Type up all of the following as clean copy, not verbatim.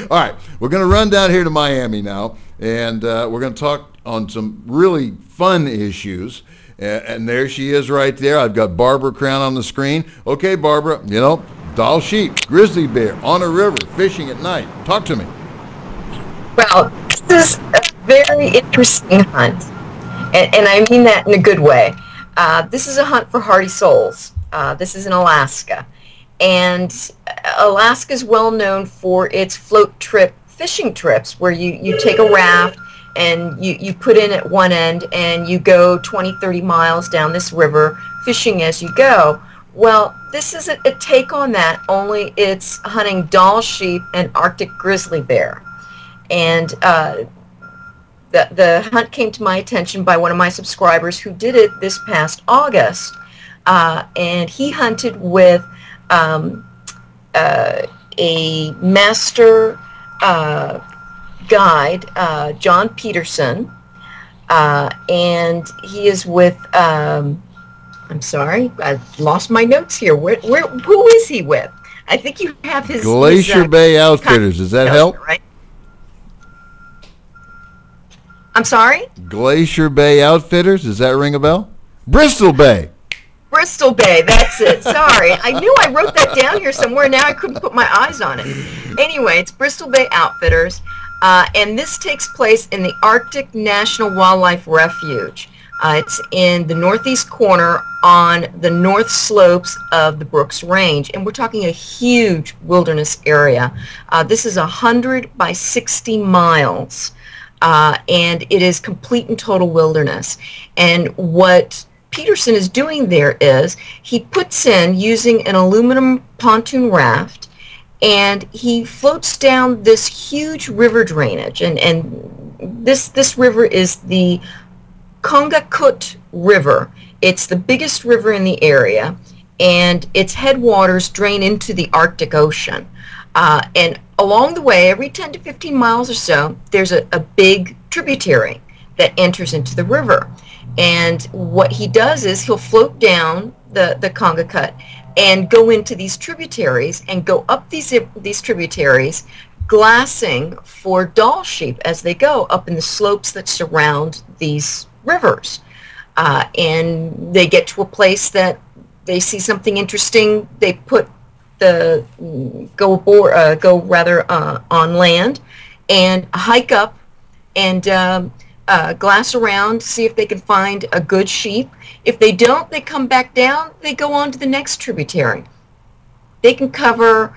All right, we're going to run down here to Miami now, and we're going to talk on some really fun issues. And there she is right there. I've got Barbara Crown on the screen. Okay, Barbara, Doll sheep, grizzly bear, on a river, fishing at night. Talk to me. Well, this is a very interesting hunt, and I mean that in a good way. This is a hunt for hardy souls. This is in Alaska, and Alaska is well known for its float trip fishing trips, where you take a raft and you put in at one end and you go 20, 30 miles down this river fishing as you go. Well, this is a take on that, only it's hunting Dall sheep and Arctic grizzly bear. And the hunt came to my attention by one of my subscribers who did it this past August. And he hunted with a master guide, John Peterson, and he is with, I'm sorry, I lost my notes here. Who is he with? I think you have his Glacier Bay Outfitters. Does that help? Right? I'm sorry? Glacier Bay Outfitters. Does that ring a bell? Bristol Bay. Bristol Bay, that's it. Sorry. I knew I wrote that down here somewhere. Now I couldn't put my eyes on it. Anyway, it's Bristol Bay Outfitters, and this takes place in the Arctic National Wildlife Refuge. It's in the northeast corner on the north slopes of the Brooks Range, and we're talking a huge wilderness area. This is 100 by 60 miles, and it is complete and total wilderness. And what Peterson is doing there is he puts in, using an aluminum pontoon raft, and he floats down this huge river drainage, and this river is the Kongakut River. It's the biggest river in the area, and its headwaters drain into the Arctic Ocean. And along the way, every 10 to 15 miles or so, there's a big tributary that enters into the river. And what he does is he'll float down the Kongakut and go into these tributaries and go up these tributaries, glassing for Dall sheep as they go up in the slopes that surround these rivers. And they get to a place that they see something interesting. They put go on land and hike up and glass around, see if they can find a good sheep. If they don't, they come back down, they go on to the next tributary. They can cover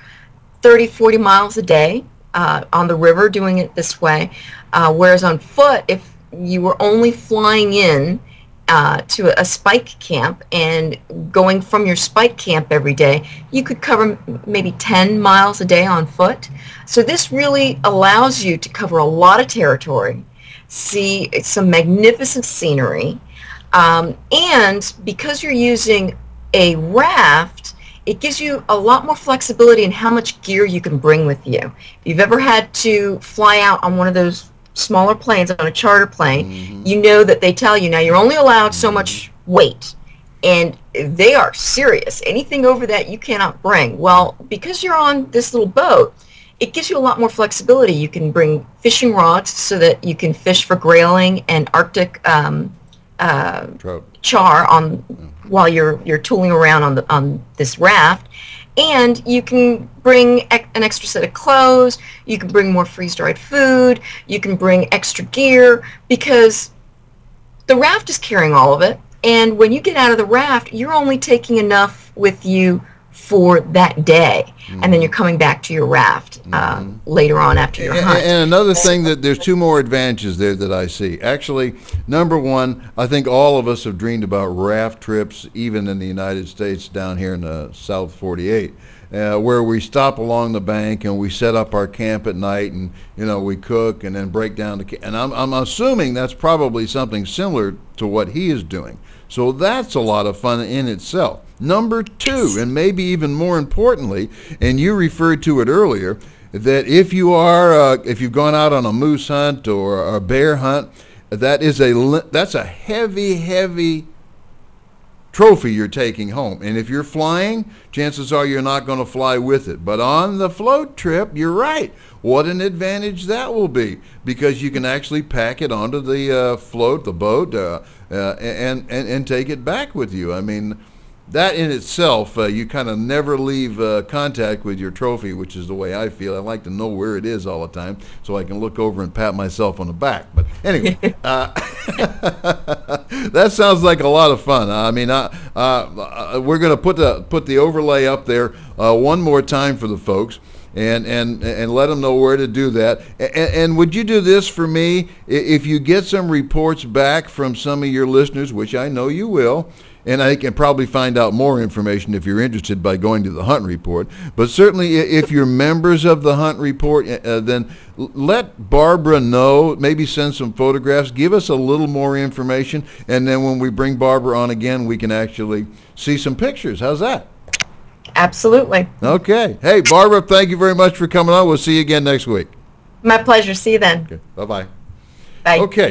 30, 40 miles a day on the river doing it this way, whereas on foot, if you were only flying in to a spike camp and going from your spike camp every day, you could cover maybe 10 miles a day on foot. So this really allows you to cover a lot of territory, see some magnificent scenery, and because you're using a raft, it gives you a lot more flexibility in how much gear you can bring with you. If you've ever had to fly out on one of those smaller planes, on a charter plane, you know that they tell you, now you're only allowed so much weight, and they are serious. Anything over that you cannot bring. Well, because you're on this little boat, it gives you a lot more flexibility. You can bring fishing rods so that you can fish for grayling and Arctic char while you're tooling around on this raft. And you can bring an extra set of clothes, you can bring more freeze-dried food, you can bring extra gear, because the raft is carrying all of it, and when you get out of the raft, you're only taking enough with you for that day, and then you're coming back to your raft later on after your hunt. And another thing, that there's two more advantages there that I see. Actually, number one, I think all of us have dreamed about raft trips, even in the United States, down here in the South 48, where we stop along the bank and we set up our camp at night, and we cook and then break down the camp. And I'm assuming that's probably something similar to what he is doing. So that's a lot of fun in itself. Number two, and maybe even more importantly, and you referred to it earlier, that if you've gone out on a moose hunt or a bear hunt, that's a heavy trophy you're taking home. And if you're flying, chances are you're not going to fly with it. But on the float trip, you're right. What an advantage that will be, because you can actually pack it onto the float, the boat, and take it back with you. I mean, that in itself, you kind of never leave contact with your trophy, which is the way I feel. I like to know where it is all the time so I can look over and pat myself on the back. But anyway, that sounds like a lot of fun. I mean, we're going to put the overlay up there one more time for the folks. And let them know where to do that. And would you do this for me? If you get some reports back from some of your listeners, which I know you will, and I can probably find out more information if you're interested by going to the Hunt Report. But certainly if you're members of the Hunt Report, then let Barbara know, maybe send some photographs, give us a little more information, and then when we bring Barbara on again, we can actually see some pictures. How's that? Absolutely. Okay. Hey, Barbara, thank you very much for coming on. We'll see you again next week. My pleasure. See you then. Okay. Bye-bye. Bye. Okay.